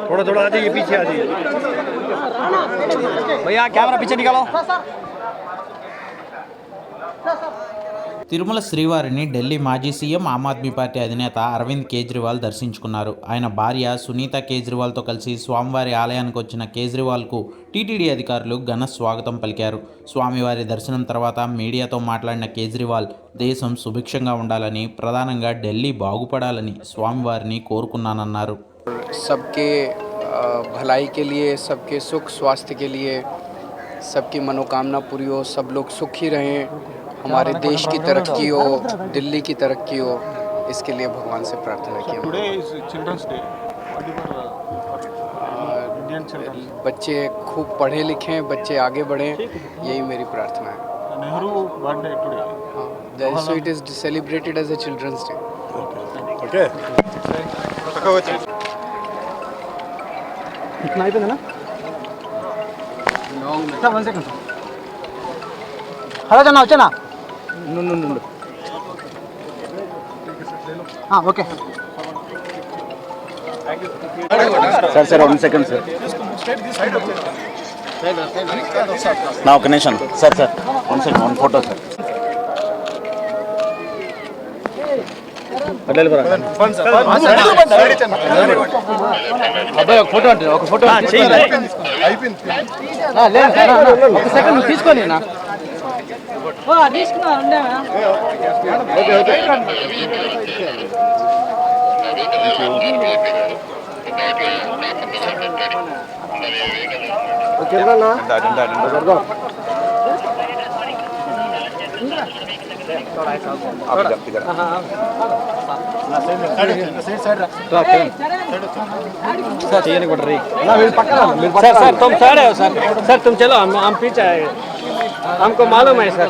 थोड़ा थोड़ा आ जाइए, पीछे आ जाइए भैया, कैमरा पीछे निकालो। తిరుమల శ్రీవారిని ఢిల్లీ మాజీ సీఎం ఆమ్ ఆద్మీ పార్టీ అధినేత అరవింద్ కేజ్రీవాల్ దర్శించుకున్నారు. ఆయన భార్య సునీత కేజ్రీవాల్తో కలిసి స్వామివారి ఆలయానికి వచ్చిన కేజ్రీవాల్కు టీటీడీ అధికారులు ఘన స్వాగతం పలికారు. స్వామివారి దర్శనం తర్వాత మీడియాతో మాట్లాడిన కేజ్రీవాల్ దేశం సుభిక్షంగా ఉండాలని, ప్రధానంగా ఢిల్లీ బాగుపడాలని స్వామివారిని కోరుకున్నానన్నారు. सबके भलाई के लिए, सबके सुख स्वास्थ्य के लिए, सबकी मनोकामना पूरी हो, सब लोग सुखी रहें, हमारे देश की तरक्की हो, दिल्ली की तरक्की हो, इसके लिए भगवान से प्रार्थना की। Today is children's day. बच्चे खूब पढ़े लिखें, बच्चे आगे बढ़ें, यही मेरी प्रार्थना है। Nehru birthday today. So it is celebrated as a children's day. Okay. इतना ही पे ना सर, 1 सेकंड हरा जाना వచ్చేనా నుండు ఓకే సార్ 1 సెకండ్ సార్ నా ఒక నిమిషం సార్ 1 సెకండ్ 1 ఫోటో సార్ అబ్బాయి ఒక ఫోటో అంటే ఒక ఫోటో సెకండ్ తీసుకొని सर तुम साइड हो सर तुम चलो हम पीछे आए हमको मालूम है सर